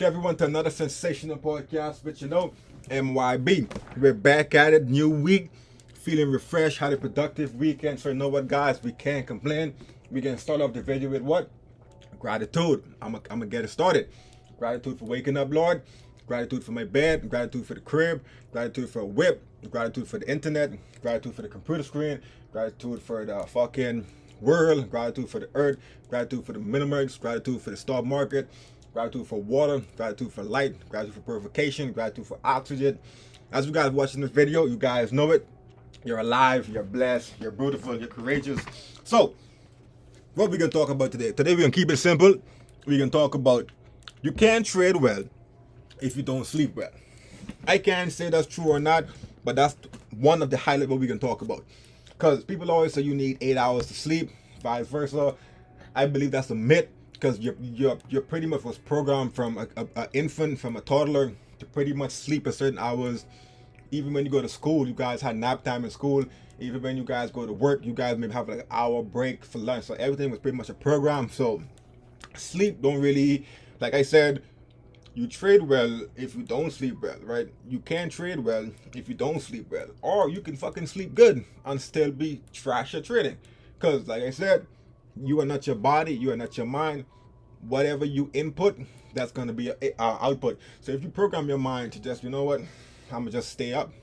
Everyone to another sensational podcast with MYB. We're back at it, new week, feeling refreshed, had a productive weekend. So you know what, guys, we can't complain. We can start off the video with what? Gratitude. I'm gonna get it started. Gratitude for waking up, Lord. Gratitude for my bed. Gratitude for the crib. Gratitude for a whip. Gratitude for the internet. Gratitude for the computer screen. Gratitude for the fucking world. Gratitude for the earth. Gratitude for the minimums. Gratitude for the stock market. Gratitude for water. Gratitude for light. Gratitude for purification. Gratitude for oxygen. As you guys watching this video, you guys know it. You're alive. You're blessed. You're beautiful. You're courageous. So, what we gonna talk about today? Today we're gonna keep it simple. We can talk about you can't trade well if you don't sleep well. I can't say that's true or not, but that's one of the highlights what we can talk about. Because people always say you need 8 hours to sleep, vice versa. I believe that's a myth because you're pretty much was programmed from a infant, from a toddler to pretty much sleep a certain hours. Even when you go to school, you guys had nap time in school. Even when you guys go to work, you guys maybe have like an hour break for lunch. So everything was pretty much a program. So sleep don't really, like I said, you trade well if you don't sleep well, right? You can't trade well if you don't sleep well. Or you can fucking sleep good and still be trash at trading. Because like I said, you are not your body, you are not your mind. Whatever you input, that's going to be a output. So if you program your mind to just, you know what, I'm going to just stay up.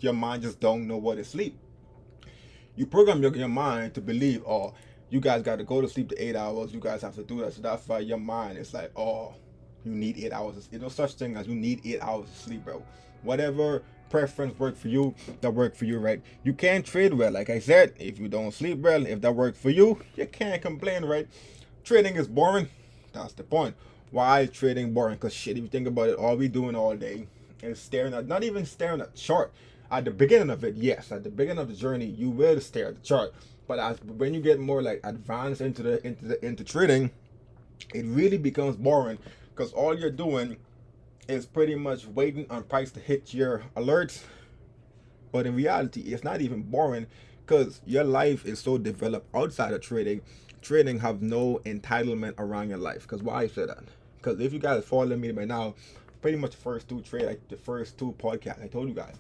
Your mind just don't know what is sleep. You program your mind to believe, oh, you guys got to go to sleep to 8 hours. You guys have to do that. So that's why your mind is like, oh, you need 8 hours. There's no such thing as you need 8 hours of sleep, bro. Whatever preference work for you, that work for you, right? You can't trade well. Like I said, if you don't sleep well, if that works for you, you can't complain, right? Trading is boring. That's the point. Why is trading boring? Because shit, if you think about it, all we doing all day is staring at, not even staring at chart. At the beginning of it, yes, at the beginning of the journey, you will stare at the chart. But when you get more like advanced into trading, it really becomes boring because all you're doing is pretty much waiting on price to hit your alerts. But in reality, it's not even boring because your life is so developed outside of trading. Trading have no entitlement around your life. Because why I say that? Because if you guys follow me by now, pretty much the first two podcasts, I told you guys,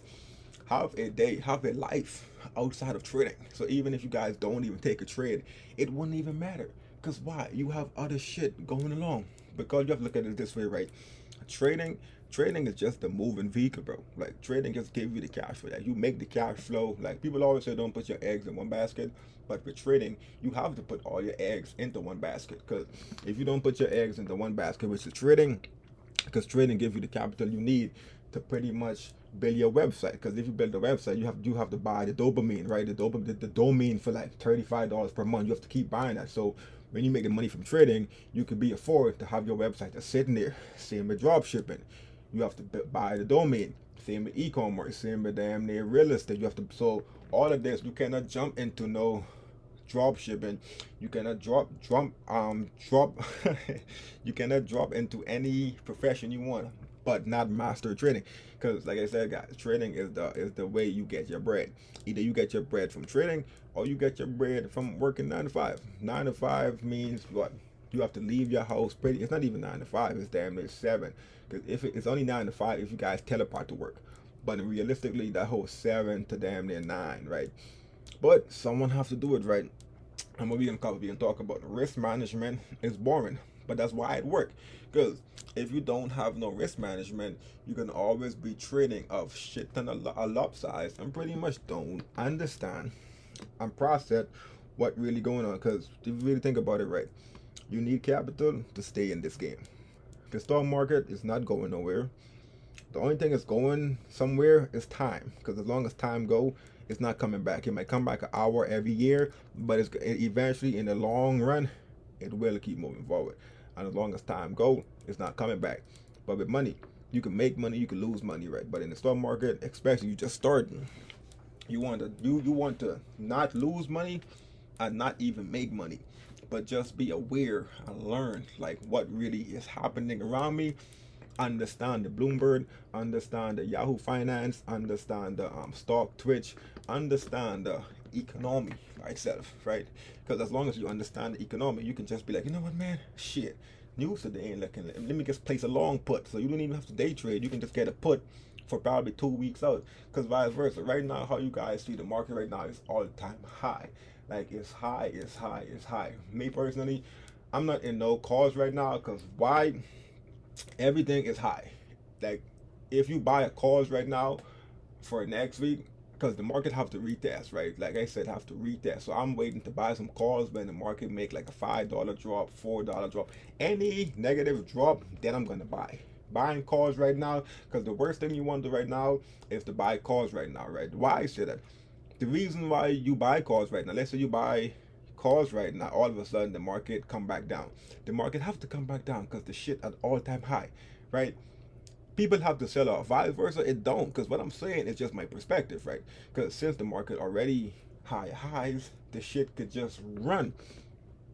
have a day, have a life outside of trading. So even if you guys don't even take a trade, it wouldn't even matter. Because why? You have other shit going along. Because you have to look at it this way, right? Trading is just a moving vehicle, bro. Like trading just gives you the cash for that. You make the cash flow. Like people always say, don't put your eggs in one basket. But with trading, you have to put all your eggs into one basket. Because if you don't put your eggs into one basket, which is trading, because trading gives you the capital you need to pretty much build your website. Because if you build a website, you have to buy the dopamine, right? The domain for like $35 per month. You have to keep buying that. So when you make the money from trading, you could be afford to have your website just sitting there. Same with drop shipping. You have to buy the domain. Same with e-commerce. Same with damn near real estate. You have to, so all of this, you cannot jump into no drop shipping. You cannot drop you cannot drop into any profession you want, but not master trading. Because like I said, guys, trading is the way you get your bread. Either you get your bread from trading or you get your bread from working 9 to 5. 9 to 5 means what? You have to leave your house pretty, it's not even 9 to 5, it's damn near 7. Because if it's only 9 to 5 if you guys teleport to work. But realistically, that whole 7 to damn near 9, right? But someone has to do it, right? And what we can talk about risk management is boring, but that's why it works. Because if you don't have no risk management, you can always be trading of shit ton a lot size and pretty much don't understand and process what really going on. Because if you really think about it, right, you need capital to stay in this game. The stock market is not going nowhere. The only thing that's going somewhere is time. Because as long as time go, it's not coming back. It might come back an hour every year, but it's eventually in the long run, it will keep moving forward. And as long as time go, it's not coming back. But with money, you can make money, you can lose money, right? But in the stock market, especially you just starting, you want to not lose money and not even make money, but just be aware and learn like what really is happening around me. Understand the Bloomberg, understand the Yahoo Finance, understand the stock Twitch, understand the economy by itself, right? Because as long as you understand the economy, you can just be like, you know what, man, shit, news today and looking, let me just place a long put. So you don't even have to day trade. You can just get a put for probably 2 weeks out. Because vice versa, right now, how you guys see the market right now is all time high. Like it's high, it's high, it's high. Me personally, I'm not in no calls right now because why? Everything is high. Like if you buy a calls right now for next week, because the market have to retest, right? Like I said, have to retest. So I'm waiting to buy some calls when the market make like a $5 drop, $4 drop, any negative drop, then I'm gonna buy. Buying calls right now, because the worst thing you want to do right now is to buy calls right now, right? Why should I? The reason why you buy calls right now, let's say you buy calls right now, all of a sudden the market come back down. The market have to come back down because the shit at all time high, right? People have to sell off. Vice versa, it don't. Because what I'm saying is just my perspective, right? Because since the market already high highs, the shit could just run,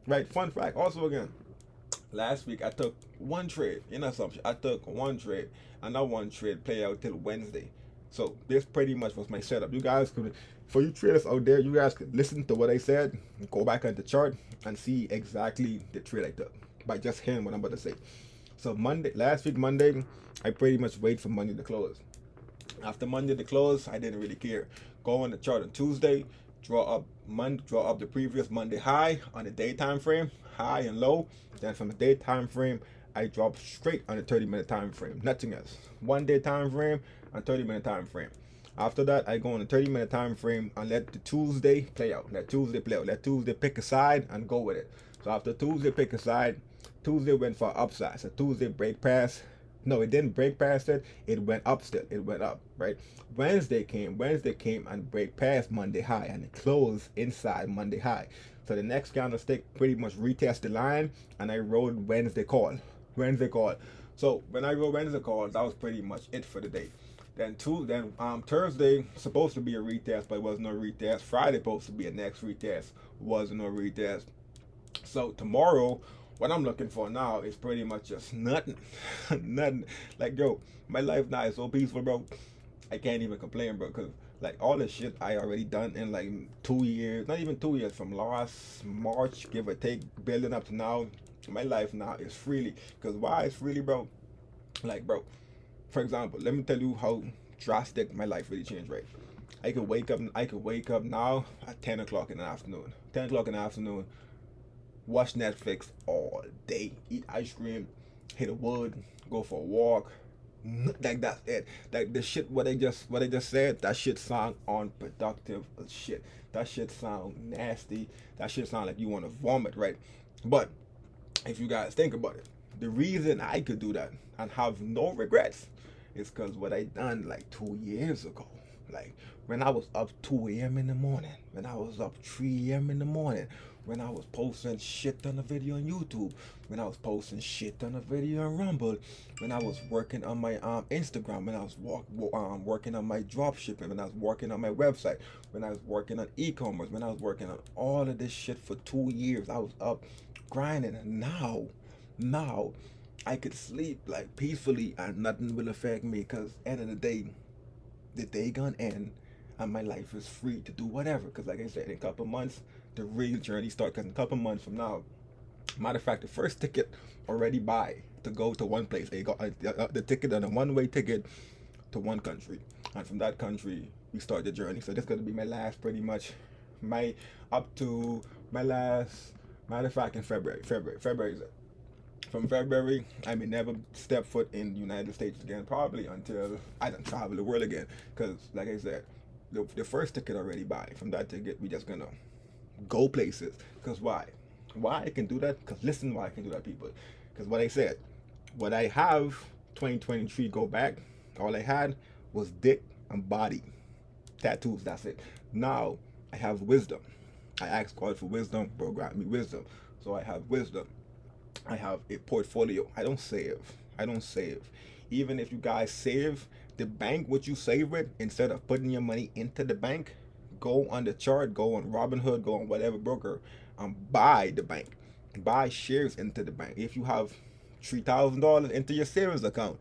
right? Fun fact. Also, again, last week I took one trade in assumption. I took one trade, and that one trade play out till Wednesday. So this pretty much was my setup. You guys could, for you traders out there, you guys could listen to what I said, go back on the chart, and see exactly the trade I took by just hearing what I'm about to say. So Monday, last week Monday, I pretty much wait for Monday to close. After Monday to close, I didn't really care. Go on the chart on Tuesday, draw up the previous Monday high on the day time frame, high and low. Then from the day time frame, I drop straight on the 30-minute time frame. Nothing else. 1 day time frame and 30-minute time frame. After that, I go on the 30-minute time frame and let the Tuesday play out. Let Tuesday play out. Let Tuesday pick a side and go with it. So after Tuesday pick a side, Tuesday went for upside. So Tuesday break past. No, it didn't break past it. It went up still. It went up, right? Wednesday came and break past Monday high and it closed inside Monday high. So the next candlestick pretty much retest the line and I rode Wednesday call. So when I rode Wednesday call, that was pretty much it for the day. Then Thursday supposed to be a retest, but it was no retest. Friday supposed to be a next retest, was no retest. So tomorrow, what I'm looking for now is pretty much just nothing. Nothing. Like, yo, my life now is so peaceful, bro. I can't even complain, bro, because like all the shit I already done in like 2 years, not even 2 years, from last March, give or take, building up to now, my life now is freely. Because why it's freely, bro? Like, bro, for example, let me tell you how drastic my life really changed, right? I could wake up now at 10 o'clock in the afternoon. 10 o'clock in the afternoon, watch Netflix all day, eat ice cream, hit a wood, go for a walk. Like that's it. Like the shit what they just said, that shit sound unproductive as shit. That shit sound nasty. That shit sound like you want to vomit, right? But if you guys think about it, the reason I could do that and have no regrets is because what I done like 2 years ago. Like when I was up 2 a.m. in the morning, when I was up 3 a.m. in the morning, when I was posting shit on a video on YouTube, when I was posting shit on a video on Rumble, when I was working on my Instagram, when I was working on my drop shipping, when I was working on my website, when I was working on e-commerce, when I was working on all of this shit for 2 years, I was up grinding. And now I could sleep like peacefully and nothing will affect me, because end of the day gonna end and my life is free to do whatever. Because like I said, in a couple months the real journey starts. Because in a couple months from now, matter of fact, the first ticket already buy to go to one place. They got the ticket on a one-way ticket to one country, and from that country we start the journey. So this is gonna be my last, pretty much my up to my last, matter of fact, in February is it. From February, I may never step foot in the United States again, probably until I don't travel the world again. Because, like I said, the first ticket already buy. From that ticket, we just gonna go places. Because why? Why I can do that? Because listen, why I can do that, people. Because what I said, what I have 2023 go back, all I had was dick and body. Tattoos, that's it. Now, I have wisdom. I asked God for wisdom, bro, grant me wisdom. So I have wisdom. I have a portfolio. I don't save. Even if you guys save, the bank what you save with, instead of putting your money into the bank, go on the chart, go on Robinhood, go on whatever broker, and buy the bank. Buy shares into the bank. If you have $3,000 into your savings account,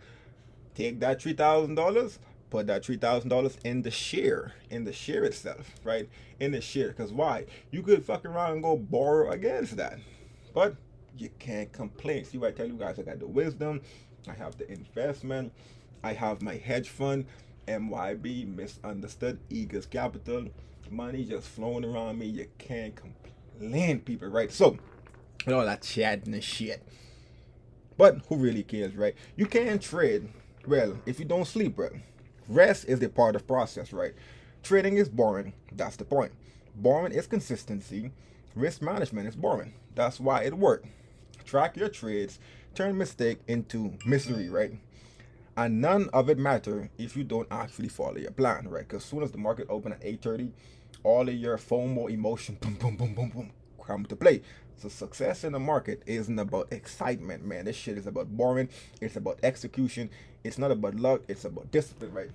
take that $3,000, put that $3,000 in the share itself, right? In the share. Because why? You could fuck around and go borrow against that. But you can't complain. See what I tell you guys? I got the wisdom, I have the investment, I have my hedge fund, MYB, misunderstood, Eagles Capital, money just flowing around me. You can't complain, people, right? So, with all that chatting and shit. But who really cares, right? You can't trade, well, if you don't sleep, right? Rest is the part of process, right? Trading is boring. That's the point. Boring is consistency. Risk management is boring. That's why it worked. Track your trades. Turn mistake into misery, right? And none of it matter if you don't actually follow your plan, right? Because as soon as the market open at 8:30, all of your FOMO emotion, boom, boom, boom, boom, boom, come to play. So success in the market isn't about excitement, man. This shit is about boring. It's about execution. It's not about luck. It's about discipline, right?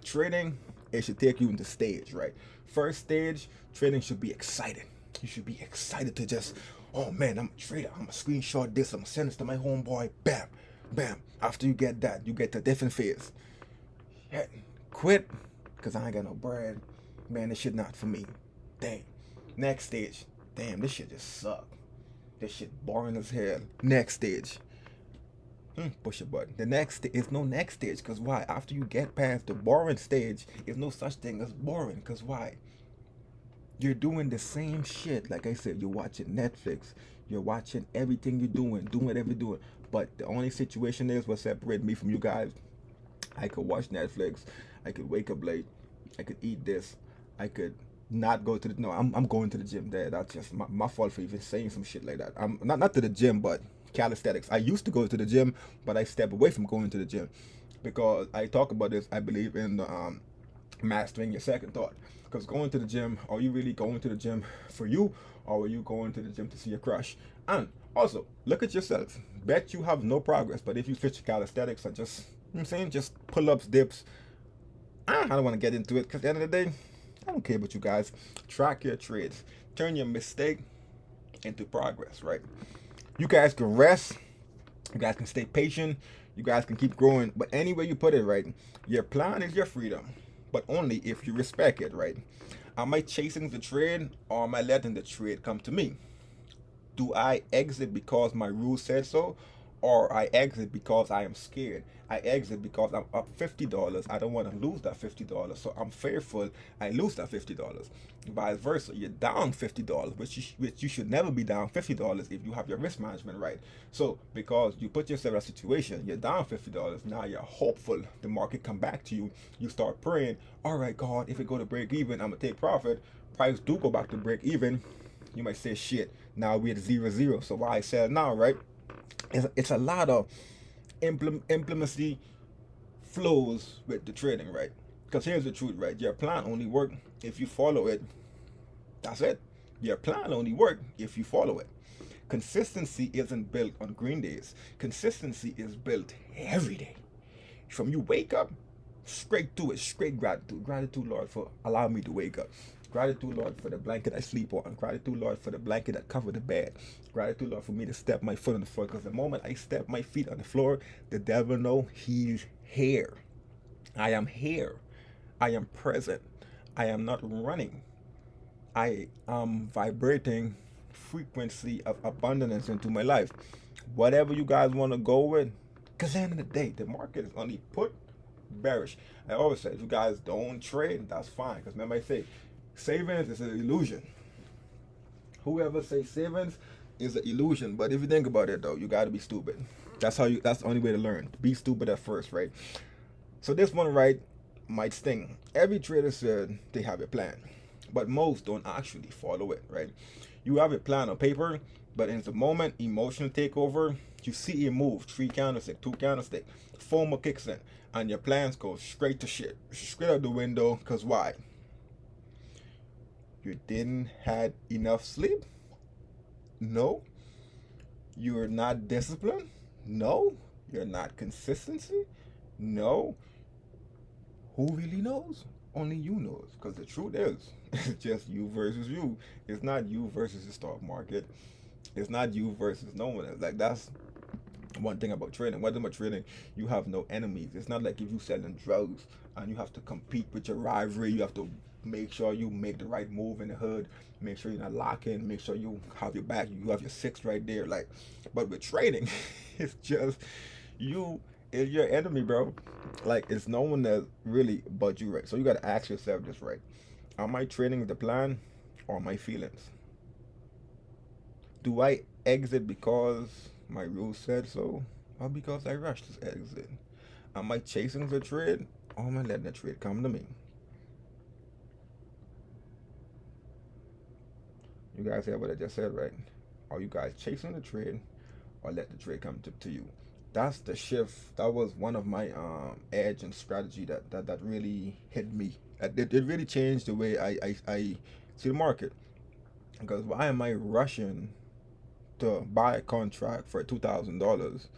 Trading, it should take you into stage, right? First stage, trading should be exciting. You should be excited to just, oh man, I'm a trader. I'm gonna screenshot this. I'm gonna send this to my homeboy. Bam, bam. After you get that, you get to a different phase. Yeah, quit, because I ain't got no bread. Man, this shit not for me. Dang. Next stage. Damn, this shit just suck. This shit boring as hell. Next stage. Push a button. The next is no next stage, because why? After you get past the boring stage, there's no such thing as boring, because why? You're doing the same shit. Like I said, you're watching Netflix. You're watching everything you're doing whatever you're doing. But the only situation is what separates me from you guys. I could watch Netflix. I could wake up late. I could eat this. I could not go to the, no, I'm going to the gym there. That's just my fault for even saying some shit like that. I'm not to the gym, but calisthenics. I used to go to the gym, but I stepped away from going to the gym because I talk about this, I believe, in the mastering your second thought. Because going to the gym, are you really going to the gym for you, or are you going to the gym to see your crush? And also, look at yourself. Bet you have no progress, but if you switch to calisthenics and just, you know what I'm saying, just pull-ups, dips, I don't want to get into it, because at the end of the day, I don't care about you guys. Track your trades. Turn your mistake into progress, right? You guys can rest. You guys can stay patient. You guys can keep growing. But anyway you put it, right? Your plan is your freedom, but only if you respect it, right? Am I chasing the trade, or am I letting the trade come to me? Do I exit because my rules said so, or I exit because I am scared? I exit because I'm up $50. I don't want to lose that $50, so I'm fearful I lose that $50. Vice versa, you're down $50, which you should never be down $50 if you have your risk management right. So because you put yourself in a situation, you're down $50. Now you're hopeful the market come back to you. You start praying, all right, God, if it go to break even, I'm gonna take profit. Price do go back to break even. You might say, shit, now we're at 0-0. So why I sell now, right? It's a lot of implemency flows with the trading, right? Because here's the truth, right? Your plan only work if you follow it. That's it. Your plan only work if you follow it. Consistency isn't built on green days. Consistency is built every day. From you wake up, straight to it, straight gratitude. Gratitude, Lord, for allowing me to wake up. Gratitude, Lord, for the blanket I sleep on. Gratitude, Lord, for the blanket that covered the bed. Gratitude, Lord, for me to step my foot on the floor. Because the moment I step my feet on the floor, the devil know he's here. I am here. I am present. I am not running. I am vibrating frequency of abundance into my life. Whatever you guys want to go with, because at the end of the day, the market is only put bearish. I always say, if you guys don't trade, that's fine. Because remember I say, savings is an illusion. Whoever says savings is an illusion. But if you think about it though, you gotta be stupid. That's the only way to learn. Be stupid at first, right? So this one, right, might sting. Every trader said they have a plan, but most don't actually follow it, right? You have a plan on paper, but in the moment emotion take over, you see a move, 3 candlestick, 2 candlestick, FOMO kicks in, and your plans go straight to shit, straight out the window. Because why? You didn't had enough sleep? No. You're not disciplined? No. You're not consistency? No. Who really knows? Only you knows. Because the truth is, it's just you versus you. It's not you versus the stock market. It's not you versus no one else. Like, that's One thing about trading, you have no enemies. It's not like if you selling drugs and you have to compete with your rivalry. You have to make sure you make the right move in the hood, make sure you're not locking, make sure you have your back, you have your six right there. Like, but with trading, it's just you is your enemy, bro. Like, it's no one that really but you, right? So you gotta ask yourself this, right? Am I trading the plan or my feelings? Do I exit because my rules said so, or because I rushed to exit? Am I chasing the trade, or am I letting the trade come to me? You guys hear what I just said, right? Are you guys chasing the trade, or let the trade come to you? That's the shift. That was one of my edge and strategy that really hit me. It really changed the way I see the market. Because why am I rushing to buy a contract for $2,000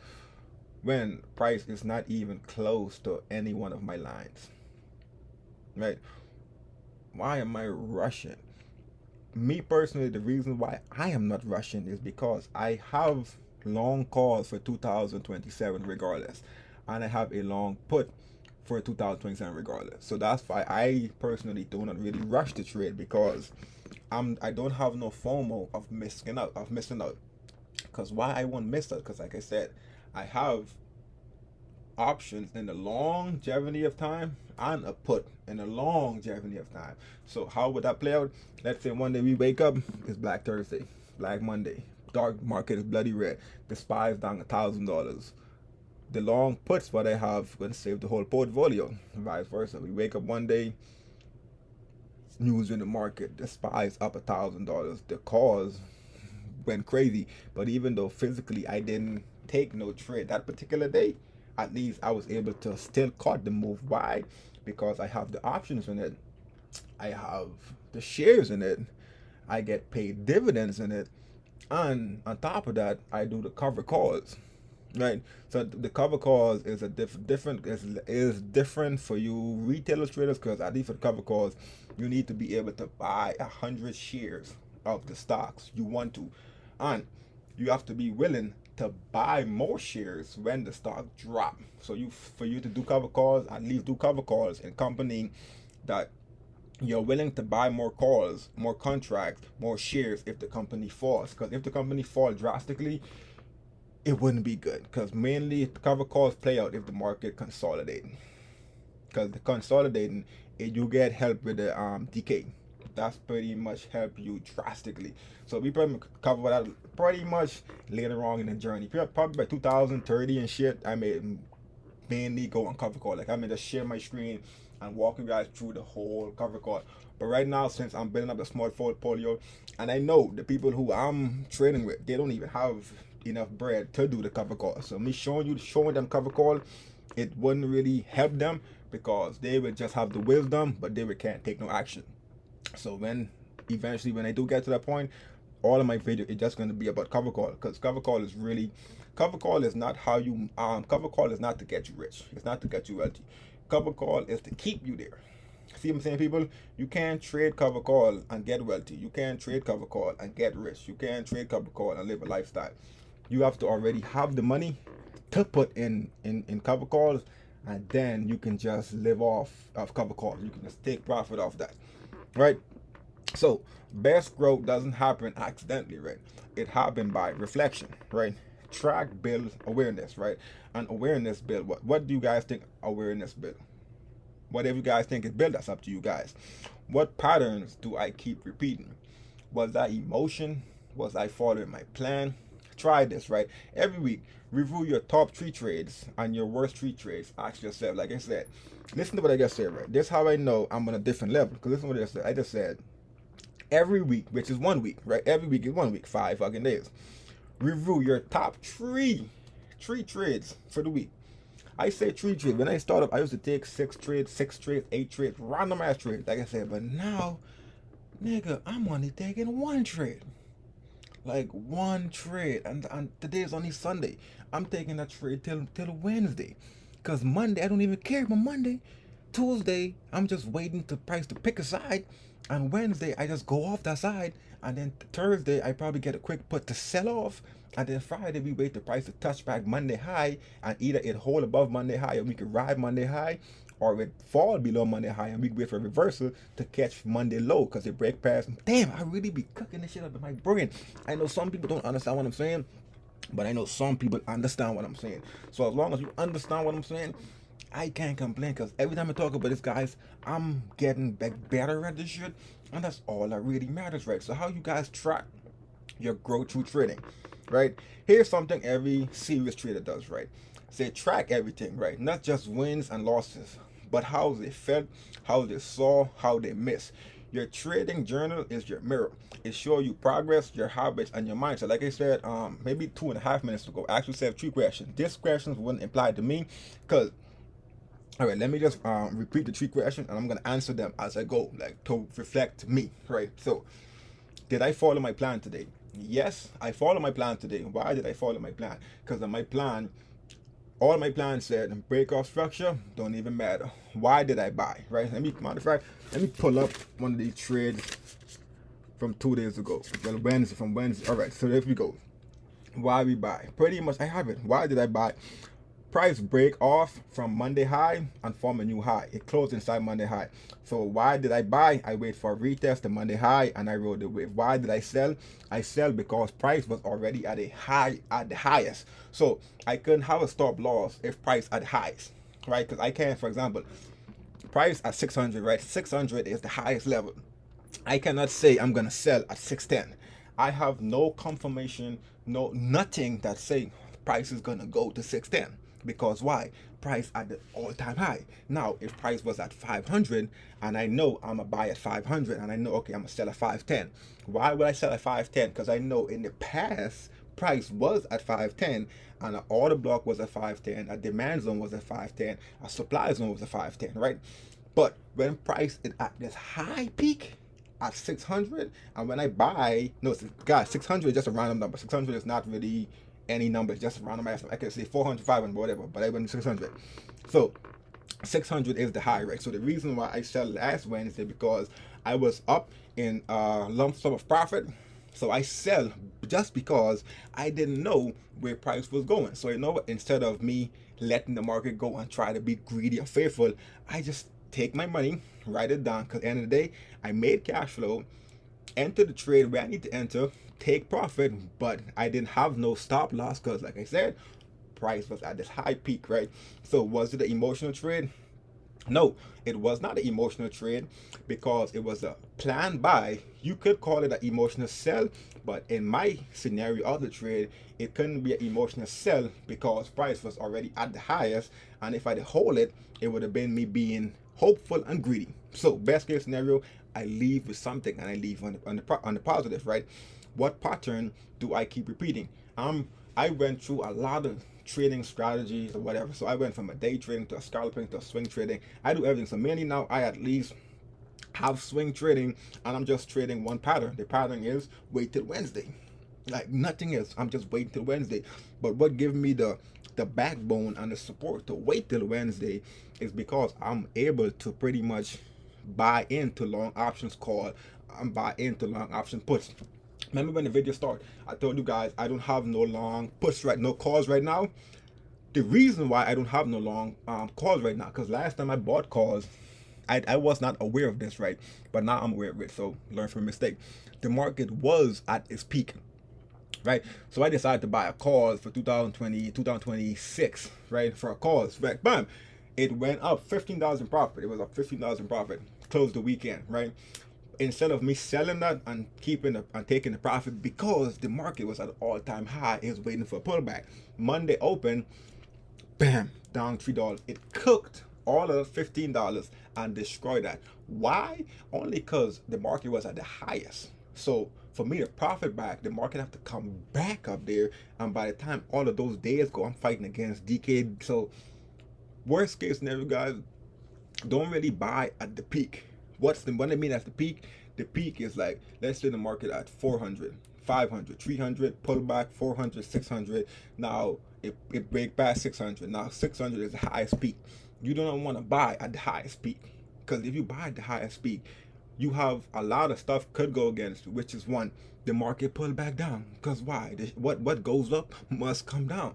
when price is not even close to any one of my lines, right? Why am I rushing? Me personally, the reason why I am not rushing is because I have long calls for 2027 regardless, and I have a long put for 2027 regardless. So that's why I personally do not really rush the trade, because I don't have no FOMO of missing out. Because why I won't miss out? Because like I said, I have options in the longevity of time and a put in the longevity of time. So how would that play out? Let's say one day we wake up, it's Black Thursday, Black Monday, dark market is bloody red, the SPY is down $1,000. The long puts what I have going to save the whole portfolio, vice versa. We wake up one day, news in the market, the SPY is up $1,000. The cause went crazy, but even though physically I didn't take no trade that particular day, at least I was able to still caught the move. Why? Because I have the options in it, I have the shares in it, I get paid dividends in it, and on top of that, I do the cover calls, right? So the cover calls is a different is different for you retail traders, because at least for the cover calls, you need to be able to buy 100 shares of the stocks you want to, and you have to be willing to buy more shares when the stock drop. So for you to do cover calls, at least do cover calls in company that you're willing to buy more calls, more contracts, more shares if the company falls. Because if the company falls drastically, it wouldn't be good. Because mainly cover calls play out if the market consolidating. Because the consolidating, you get help with the decay. That's pretty much help you drastically. So we probably cover that pretty much later on in the journey. Probably by 2030 and shit, I may mainly go on cover call. Like, I may just share my screen and walk you guys through the whole cover call. But right now, since I'm building up the small portfolio, and I know the people who I'm trading with, they don't even have enough bread to do the cover call. So me showing them cover call, it wouldn't really help them, because they would just have the wisdom, but they can't take no action. So eventually when I do get to that point, all of my video is just going to be about cover call, because cover call is not how you cover call is not to get you rich. It's not to get you wealthy. Cover call is to keep you there. See what I'm saying, people? You can't trade cover call and get wealthy. You can't trade cover call and get rich. You can't trade cover call and live a lifestyle. You have to already have the money to put in cover calls, and then you can just live off of cover calls. You can just take profit off that, right? So best growth doesn't happen accidentally, right? It happened by reflection, right? Track builds awareness, right? And awareness build what do you guys think awareness build? Whatever you guys think is built, that's up to you guys. What patterns do I keep repeating? Was that emotion? Was I following my plan? Try this, right? Every week, review your top 3 trades and your worst 3 trades. Ask yourself, like I said, listen to what I just said, right? This is how I know I'm on a different level. Because listen to what I just said. I just said, every week, which is 1 week, right? Every week is 1 week, 5 fucking days. Review your top 3 trades for the week. I say 3 trades. When I started up, I used to take 6 trades, 8 trades, random ass trades, like I said. But now, nigga, I'm only taking 1 trade. Like 1 trade. And today is only Sunday. I'm taking that trade till Wednesday. Because Monday, I don't even care about Monday. Tuesday, I'm just waiting to price to pick a side. And Wednesday, I just go off that side. And then Thursday, I probably get a quick put to sell off. And then Friday, we wait the price to touch back Monday high, and either it hold above Monday high, or we could ride Monday high, or it fall below Monday high, and we wait for a reversal to catch Monday low because it break past. Damn, I really be cooking this shit up in my brain. I know some people don't understand what I'm saying, but I know some people understand what I'm saying. So as long as you understand what I'm saying, I can't complain, because every time I talk about this, guys, I'm getting back better at this shit, and that's all that really matters, right? So how you guys track your growth through trading, right? Here's something every serious trader does, right? They track everything, right? Not just wins and losses, but how they felt, how they saw, how they missed. Your trading journal is your mirror. It shows you progress, your habits, and your mindset. Like I said, maybe 2.5 minutes ago, I actually said 3 questions. These questions wouldn't apply to me, because all right, let me just repeat the 3 questions, and I'm gonna answer them as I go, like to reflect me, right? So, did I follow my plan today? Yes, I followed my plan today. Why did I follow my plan? Because my plan, all my plan said, break off structure, don't even matter. Why did I buy, right? Matter of fact, let me pull up one of these trades from 2 days ago. Well, from Wednesday. All right, so there we go. Why we buy? Pretty much, I have it. Why did I buy? Price break off from Monday high and form a new high. It closed inside Monday high. So why did I buy? I wait for a retest the Monday high, and I rode the wave. Why did I sell? I sell because price was already at a high, at the highest. So I couldn't have a stop loss if price at highest, right? Because I can, for example, price at 600, right? 600 is the highest level. I cannot say I'm gonna sell at 610. I have no confirmation, no nothing that say price is gonna go to 610. Because why? Price at the all-time high. Now, if price was at 500, and I know I'm gonna buy at 500, and I know, okay, I'm gonna sell at 510. Why would I sell at 510? Because I know in the past price was at 510, and an order block was at 510, a demand zone was at 510, a supply zone was at 510, right? But when price is at this high peak at 600, and when I buy, no, guys, 600 is just a random number. 600 is not really any number, just a random estimate. I could say 400, 500, whatever, but I went 600. So 600 is the high, right? So the reason why I sell last Wednesday, because I was up in a lump sum of profit. So I sell just because I didn't know where price was going. So you know what? Instead of me letting the market go and try to be greedy or faithful, I just take my money, write it down, because at the end of the day, I made cash flow, enter the trade where I need to enter, take profit, but I didn't have no stop loss because, like I said, price was at this high peak, right? So was it an emotional trade? No, it was not an emotional trade, because it was a planned buy. You could call it an emotional sell, but in my scenario of the trade, it couldn't be an emotional sell because price was already at the highest, and if I'd hold it, it would have been me being hopeful and greedy. So best case scenario, I leave with something, and I leave on the positive, right? What pattern do I keep repeating? I went through a lot of trading strategies or whatever. So I went from a day trading to a scalping to a swing trading. I do everything. So mainly now I at least have swing trading, and I'm just trading one pattern. The pattern is wait till Wednesday. Like nothing else. I'm just waiting till Wednesday. But what gives me the backbone and the support to wait till Wednesday is because I'm able to pretty much buy into long options call and buy into long option puts. Remember when the video started, I told you guys I don't have no long puts no calls right now. The reason why I don't have no long calls right now, because last time I bought calls, I was not aware of this, right? But now I'm aware of it, so learn from a mistake. The market was at its peak, right? So I decided to buy a call for 2020, 2026, right? For a cause, right? Bam! It went up $15 in profit. It was up $15 in profit. Closed the weekend, right? Instead of me selling that and taking the profit, because the market was at an all-time high, it was waiting for a pullback. Monday open, bam, down $3. It cooked all of $15 and destroyed that. Why? Only because the market was at the highest. So for me to profit back, the market have to come back up there, and by the time all of those days go, I'm fighting against DK. So worst case scenario, guys, don't really buy at the peak. What I mean at the peak? The peak is like, let's say the market at 400, 500, 300, pull back 400, 600. Now it break past 600. Now 600 is the highest peak. You don't want to buy at the highest peak, because if you buy at the highest peak, you have a lot of stuff could go against you, which is one, the market pull back down. Because why? What goes up must come down.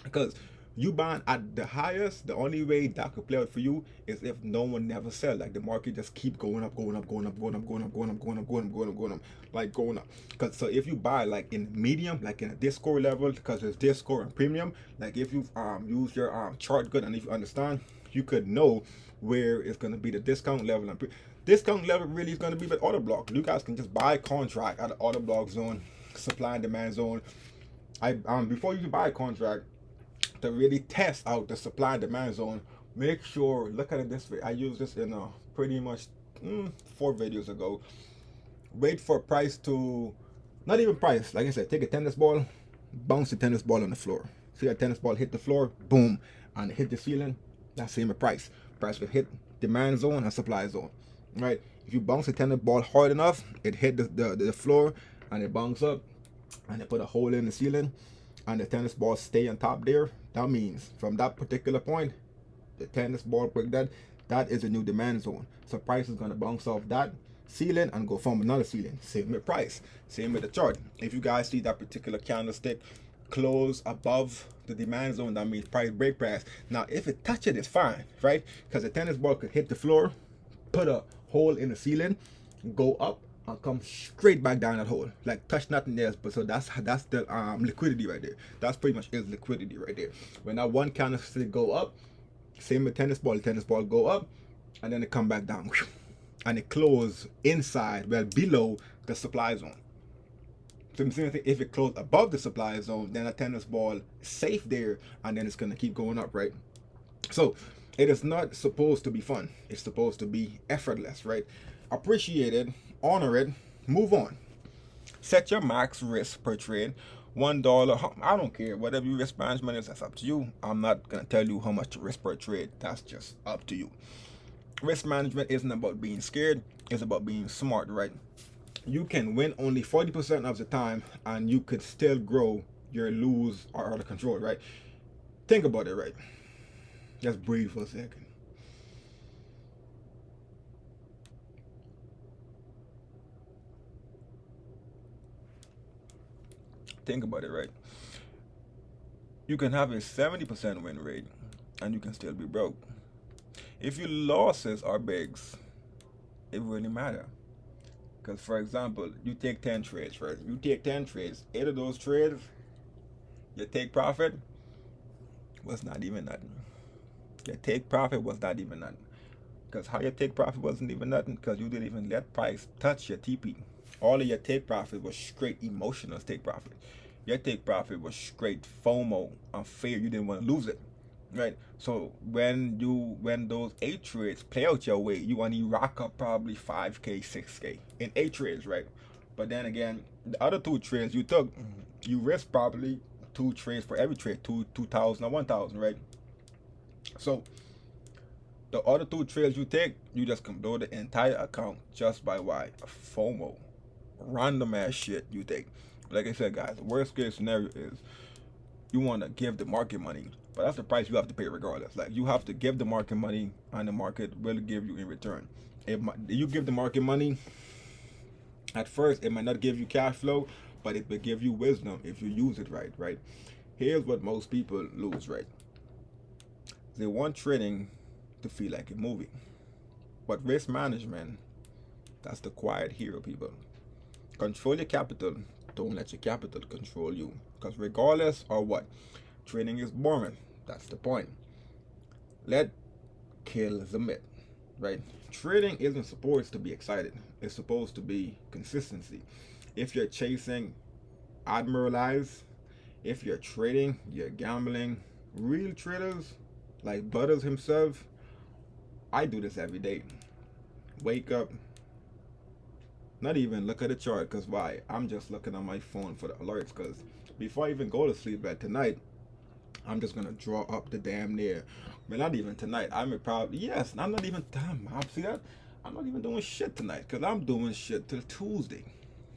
Because you buying at the highest, the only way that could play out for you is if no one never sell. Like the market just keep going up, going up, going up, going up, going up, going up, going up, going up, going up, going up, like going up. Cause so if you buy like in medium, like in a discord level, because there's discord and premium, like if you use your chart good and if you understand, you could know where it's gonna be the discount level and discount level really is gonna be the order block. You guys can just buy a contract at the order block zone, supply and demand zone. Before you buy a contract, to really test out the supply and demand zone, make sure, look at it this way. I use this in pretty much 4 videos ago. Wait for price to, not even price, like I said, take a tennis ball, bounce the tennis ball on the floor. See that tennis ball hit the floor, boom, and hit the ceiling, that's same as price. Price will hit demand zone and supply zone, right? If you bounce the tennis ball hard enough, it hit the floor and it bounce up and it put a hole in the ceiling and the tennis ball stay on top there, that means from that particular point, the tennis ball break that is a new demand zone. So price is gonna bounce off that ceiling and go form another ceiling. Same with price, same with the chart. If you guys see that particular candlestick close above the demand zone, that means price break price. Now if it touch it, it's fine, right? Because the tennis ball could hit the floor, put a hole in the ceiling, go up and come straight back down that hole, like touch nothing else. But so that's the liquidity right there. That's pretty much is liquidity right there. When that one candlestick go up, same with tennis ball. The tennis ball go up and then it come back down and it close inside, well below the supply zone. So the same thing, if it close above the supply zone, then a tennis ball is safe there and then it's gonna keep going up, right? So it is not supposed to be fun. It's supposed to be effortless, right? Appreciate it, honor it, move on. Set your max risk per trade. $1, I don't care. Whatever your risk management is, that's up to you. I'm not gonna tell you how much to risk per trade. That's just up to you. Risk management isn't about being scared, it's about being smart, right? You can win only 40% of the time and you could still grow your lose or out of control, right? Think about it, right? Just breathe for a second. Think about it, right? You can have a 70% win rate and you can still be broke. If your losses are big, it really matter. Because for example, you take 10 trades, right? You take 10 trades, 8 of those trades, your take profit was not even nothing. Your take profit was not even nothing. Because how your take profit wasn't even nothing? Because you didn't even let price touch your TP. All of your take profit was straight emotional take profit. Your take profit was straight FOMO and fear. You didn't want to lose it, right? So when those 8 trades play out your way, you want to rack up probably 5K, 6K in 8 trades, right? But then again, the other 2 trades you took, you risk probably 2 trades for every trade, 2,000 or 1,000, right? So the other 2 trades you take, you just can blow the entire account just by why? FOMO. Random ass shit you take. Like I said, guys, the worst case scenario is you want to give the market money, but that's the price you have to pay regardless. Like you have to give the market money and the market will give you in return. If you give the market money, at first it might not give you cash flow, but it will give you wisdom if you use it right, right? Here's what most people lose, right? They want trading to feel like a movie. But risk management, that's the quiet hero, people. Control your capital. Don't let your capital control you. Because regardless of what, trading is boring. That's the point. Let kill the myth, right? Trading isn't supposed to be exciting. It's supposed to be consistency. If you're chasing Admiral Eyes, if you're trading, you're gambling. Real traders, like Butters himself, I do this every day. Wake up, not even look at the chart, because why? I'm just looking on my phone for the alerts, because before I even go to sleep at tonight, I'm just gonna draw up the damn near. But not even tonight. I may probably, yes, I'm not even, damn, see that? I'm not even doing shit tonight, because I'm doing shit till Tuesday.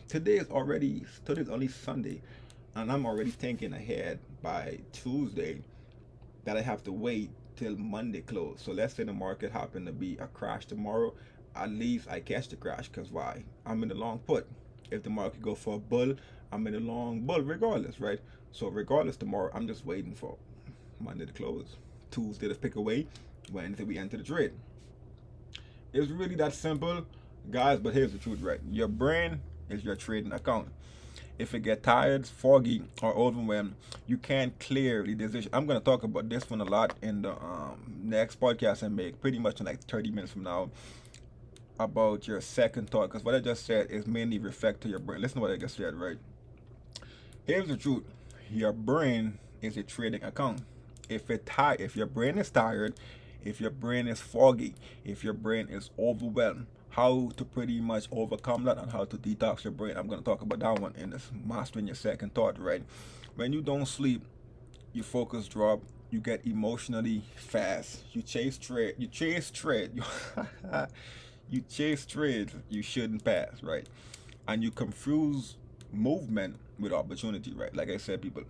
Today's only Sunday, and I'm already thinking ahead by Tuesday that I have to wait till Monday close. So let's say the market happen to be a crash tomorrow. at least I catch the crash. Because why? I'm in the long put. If the market go for a bull, I'm in the long bull regardless, right? So regardless, tomorrow I'm just waiting for Monday to close, Tuesday to pick away, Wednesday we enter the trade. It's really that simple, guys. But here's the truth, right? Your brain is your trading account. If it get tired, foggy, or overwhelmed, you can't clear the decision. I'm gonna talk about this one a lot in the next podcast I make, pretty much in like 30 minutes from now, about your second thought. Because what I just said is mainly reflect to your brain. Listen to what I just said, right? Here's the truth: your brain is a trading account. If your brain is tired, if your brain is foggy, if your brain is overwhelmed, how to pretty much overcome that and how to detox your brain. I'm going to talk about that one in this mastering your second thought, right? When you don't sleep, your focus drop, you get emotionally fast, you chase trade, you you chase trades you shouldn't pass, right? And you confuse movement with opportunity, right? Like I said, people,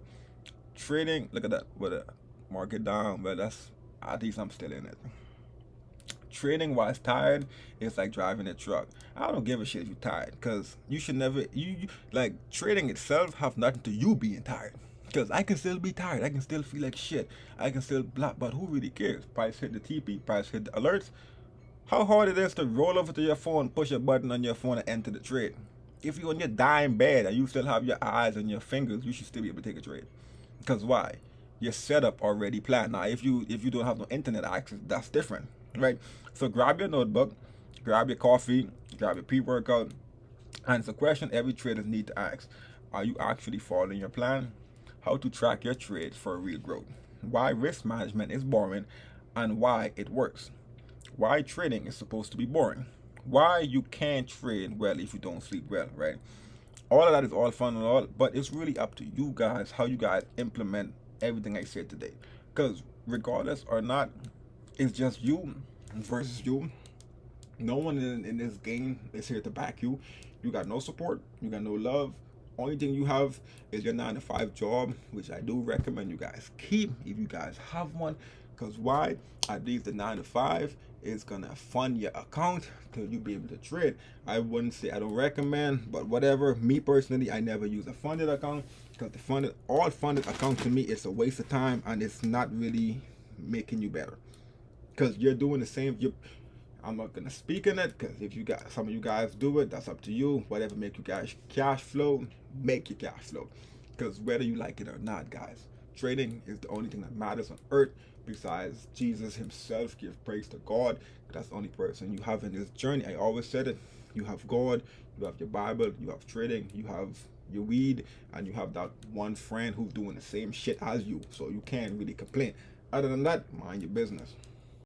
trading, look at that, with a market down, but that's, at least I'm still in it. Trading while tired is like driving a truck. I don't give a shit if you're tired, because you should never, you like, trading itself have nothing to you being tired. Because I can still be tired, I can still feel like shit, I can still blah, but who really cares? Price hit the TP, price hit the alerts. How hard it is to roll over to your phone, push a button on your phone and enter the trade. If you're on your dying bed and you still have your eyes and your fingers, you should still be able to take a trade. Because why? Your setup already planned. Now, if you don't have no internet access, that's different, right? So grab your notebook, grab your coffee, grab your pre-workout, and it's a question every trader needs to ask: are you actually following your plan? How to track your trades for real growth? Why risk management is boring, and why it works? Why trading is supposed to be boring? Why you can't trade well if you don't sleep well, right? All of that is all fun and all, but it's really up to you guys how you guys implement everything I said today. Because regardless or not, it's just you versus you. No one in this game is here to back you. You got no support, you got no love. Only thing you have is your 9 to 5 job, which I do recommend you guys keep if you guys have one. Because why? At least the 9 to 5 is gonna fund your account till you be able to trade. I wouldn't say I don't recommend, but whatever. Me personally, I never use a funded account, because the all funded account to me is a waste of time and it's not really making you better. Because you're doing the same. I'm not gonna speak in it, because if you guys, some of you guys do it, that's up to you. Whatever make you guys cash flow, make your cash flow. Because whether you like it or not, guys, trading is the only thing that matters on earth besides Jesus himself. Give praise to God. That's the only person you have in this journey. I always said it. You have God, you have your Bible, you have trading, you have your weed, and you have that one friend who's doing the same shit as you. So you can't really complain. Other than that, mind your business.